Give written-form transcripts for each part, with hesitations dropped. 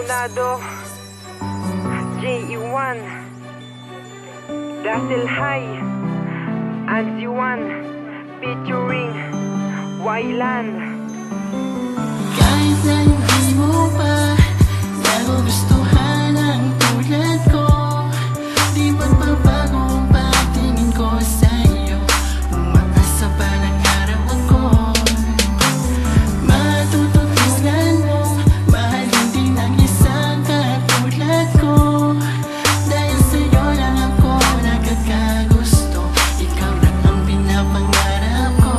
Tornado, JE1, Dazzle High, Anzi1, featuring Wyland. Kahit na hindi mo pa nagugustuhan ang tulad ko, di magbabago ang pagtingin ko sa iyo. Umaasa pa ng araw ako, matututunan mo mahalin din ang isang katulad ko. Dahil sa'yo lang ako nagkakagusto, ikaw lang ang pinapangarap ko.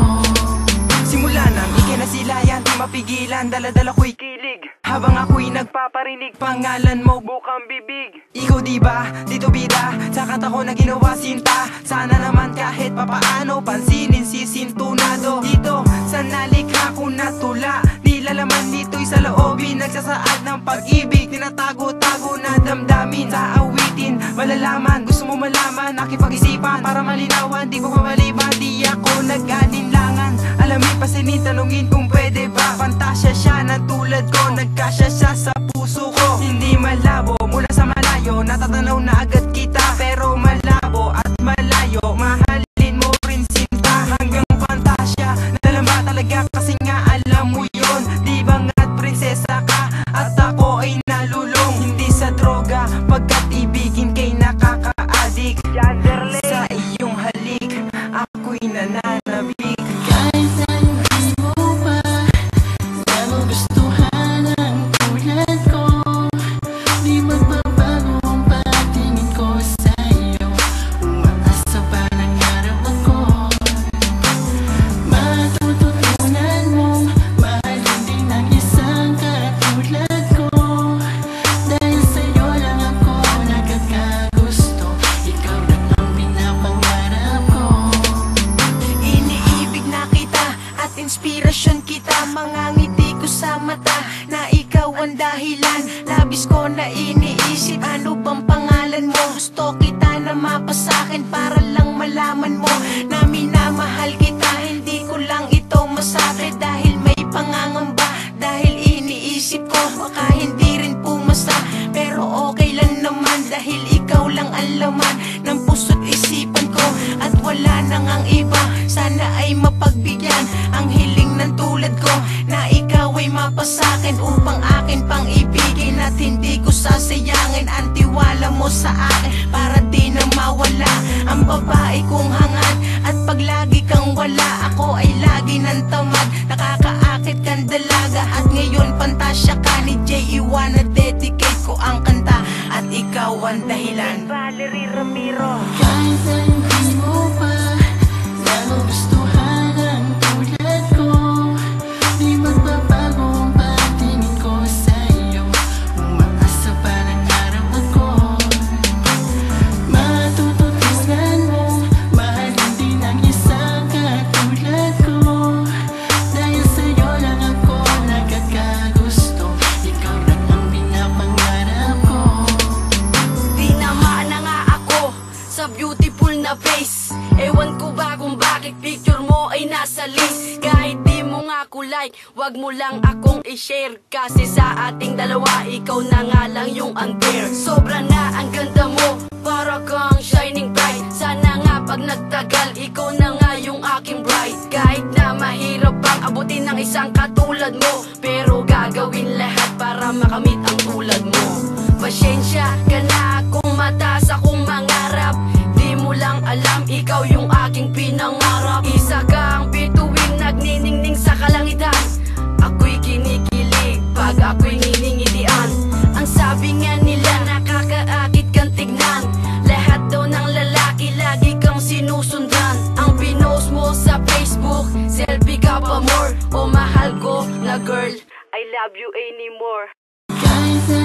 Simula nang ikinasilayan, di mapigilan, dala-dala ko'y kilig. Habang ako'y nagpaparinig, pangalan mo bukang bibig. Ikaw diba, dito bida, sa kanta ko na ginawa sinta. Sana naman kahit papaano, pansinin si Sintunado. Dito, sa nalikha ko na tula, nilalaman dito'y sa loobin. Nagsasaad ng pag-ibig, tinatago-tago na damdamin. Sa awitin, malalaman, gusto mo malaman, nakipag-isipan para malinawan. Di ko pamaliban, di ako nag-alinlangan. Alamin pa sinitanungin kung pwede ba. Fantasya siya na tulad ko, nagkasya siya sa puso ko. Hindi malabo, mula sa malayo, natatanaw na agad kita. Pero malabo at malayo, mahalin mo rin sinta. Hanggang fantasya, nadalam ba talaga kasi nga alam mo yun. Di ba nga't prinsesa ka at ako ay nalulong. Hindi sa droga, pagkat ibigin kay nakaka-addict. Sa iyong halik, ako'y nananabik. Kahit na hindi mo pa nagugustuhan ang tulad ko, di magbabago ang pagtingin ko sa iyo. Umaasa pa ng araw ako, matututunan mong mahalin din ang isang katulad ko. Dahil sa'yo lang ako nagkakagusto, ikaw lang ang pinapangarap ko. Iniibig na kita at inspirasyon kita. Mga ngiti ko sa mata na ikaw ang dahilan. Labis ko na iniisip, ano bang pangalan mo? Gusto kita na mapasakin para lang malaman mo na minamahal kita. Hindi ko lang ito masabi dahil may pangangamba. Dahil iniisip ko baka hindi rin pumasa, pero okay lang naman dahil ikaw lang ang laman ng puso't isipan ko. At wala nang ang iba, sana ay mapagbigyan ang hiling ng tulad ko, na ikaw ay mapasakin upang akin pang ibigin. At hindi ko sasayangin ang tiwala mo sa akin para di na mawala ang babae kong hangad. At pag lagi kang wala, ako ay lagi ng tamad. Nakakaakit kang dalaga at ngayon pantasya ka ni JE1. Na dedicate ko ang kanta at ikaw ang dahilan. Valerie Ramiro. Kahit na hindi mo pa nagugustuhan ang tulad ko, di magbabago ang pagtingin ko sa iyo. Umaasa pa ng araw ako, matututunan mong mahalin din ang isang katulad ko. Dahil sa'yo lang ako nagkakagusto, ikaw lang ang pinapangarap ko. Tinamaan na nga ako sa beautiful na face. Ewan ko ba kung bakit picture mo ay nasa list. Kahit di mo nga ako like, wag mo lang akong i-share. Kasi sa ating dalawa, ikaw na nga lang yung unfair. Sobra na ang ganda mo, para kang shining bright. Sana nga pag nagtagal, ikaw na nga yung aking bride. Kahit na mahirap bang abutin ng isang katulad mo, pero gagawin lahat para makamit ang tulad mo. Pasyensya ka na kung mataas akong mangarap. Di mo lang alam, ikaw yung aking pinangarap. Isa kang bituin, nagniningning sa kalangitan. Ako'y kinikilig pag ako'y niningitian. Ang sabi nga nila, nakakaakit kang tignan. Lahat daw ng lalaki, lagi kang sinusundan. Ang pinost mo sa Facebook, selfie ka pa more. O mahal ko na girl, I love you anymore. Kahit na